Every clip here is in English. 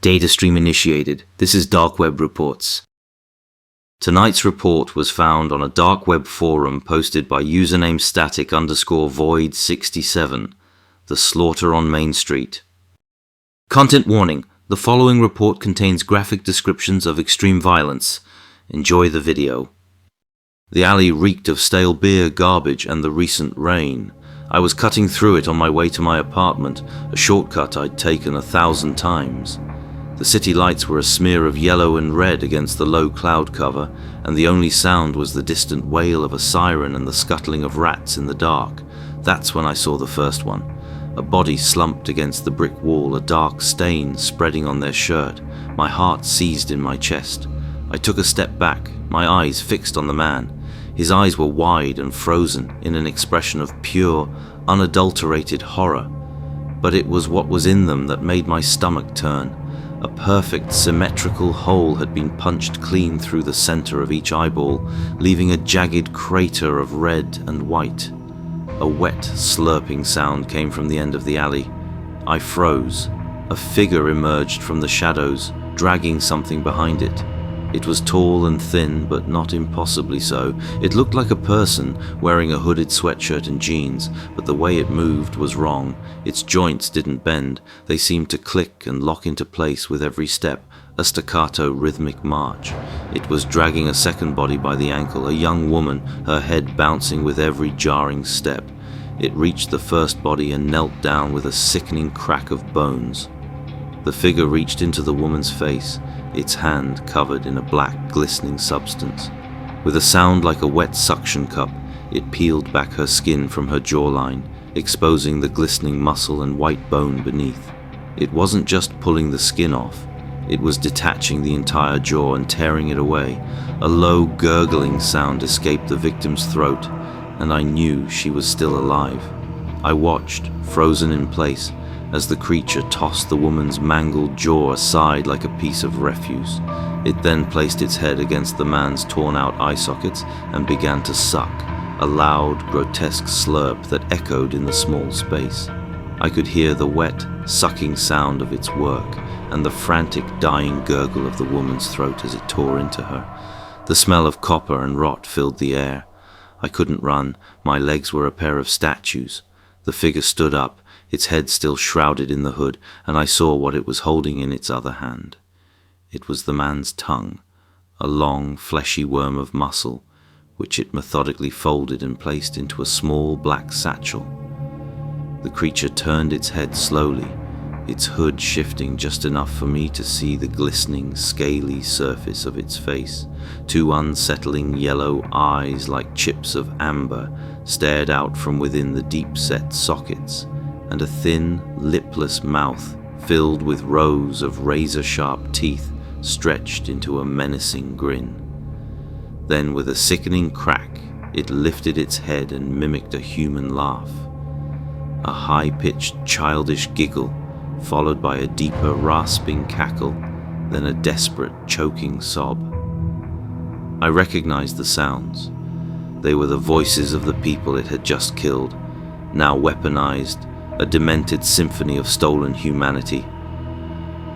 Data stream initiated. This is Darkweb Reports. Tonight's report was found on a Darkweb forum posted by username static_void67, the slaughter on Main Street. Content warning. The following report contains graphic descriptions of extreme violence. Enjoy the video. The alley reeked of stale beer, garbage, and the recent rain. I was cutting through it on my way to my apartment, a shortcut I'd taken 1,000 times. The city lights were a smear of yellow and red against the low cloud cover, and the only sound was the distant wail of a siren and the scuttling of rats in the dark. That's when I saw the first one. A body slumped against the brick wall, a dark stain spreading on their shirt. My heart seized in my chest. I took a step back, my eyes fixed on the man. His eyes were wide and frozen in an expression of pure, unadulterated horror. But it was what was in them that made my stomach turn. A perfect, symmetrical hole had been punched clean through the center of each eyeball, leaving a jagged crater of red and white. A wet, slurping sound came from the end of the alley. I froze. A figure emerged from the shadows, dragging something behind it. It was tall and thin, but not impossibly so. It looked like a person wearing a hooded sweatshirt and jeans, but the way it moved was wrong. Its joints didn't bend. They seemed to click and lock into place with every step, a staccato rhythmic march. It was dragging a second body by the ankle, a young woman, her head bouncing with every jarring step. It reached the first body and knelt down with a sickening crack of bones. The figure reached into the woman's face, its hand covered in a black, glistening substance. With a sound like a wet suction cup, it peeled back her skin from her jawline, exposing the glistening muscle and white bone beneath. It wasn't just pulling the skin off, it was detaching the entire jaw and tearing it away. A low, gurgling sound escaped the victim's throat, and I knew she was still alive. I watched, frozen in place, as the creature tossed the woman's mangled jaw aside like a piece of refuse. It then placed its head against the man's torn-out eye sockets and began to suck, a loud, grotesque slurp that echoed in the small space. I could hear the wet, sucking sound of its work and the frantic, dying gurgle of the woman's throat as it tore into her. The smell of copper and rot filled the air. I couldn't run. My legs were a pair of statues. The figure stood up, its head still shrouded in the hood, and I saw what it was holding in its other hand. It was the man's tongue, a long, fleshy worm of muscle, which it methodically folded and placed into a small black satchel. The creature turned its head slowly, its hood shifting just enough for me to see the glistening, scaly surface of its face. Two unsettling yellow eyes like chips of amber stared out from within the deep-set sockets, and a thin, lipless mouth filled with rows of razor-sharp teeth stretched into a menacing grin. Then, with a sickening crack, it lifted its head and mimicked a human laugh. A high-pitched, childish giggle, followed by a deeper, rasping cackle, then a desperate, choking sob. I recognized the sounds. They were the voices of the people it had just killed, now weaponized, a demented symphony of stolen humanity.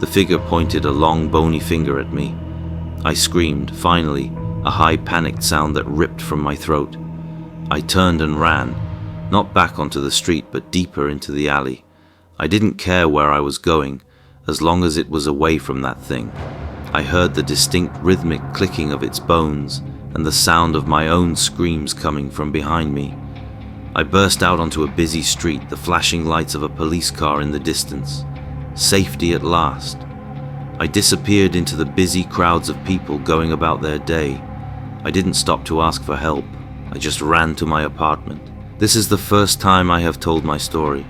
The figure pointed a long, bony finger at me. I screamed, finally, a high, panicked sound that ripped from my throat. I turned and ran, not back onto the street, but deeper into the alley. I didn't care where I was going, as long as it was away from that thing. I heard the distinct rhythmic clicking of its bones and the sound of my own screams coming from behind me. I burst out onto a busy street, the flashing lights of a police car in the distance. Safety at last. I disappeared into the busy crowds of people going about their day. I didn't stop to ask for help. I just ran to my apartment. This is the first time I have told my story.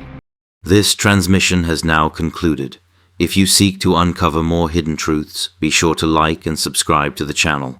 This transmission has now concluded. If you seek to uncover more hidden truths, be sure to like and subscribe to the channel.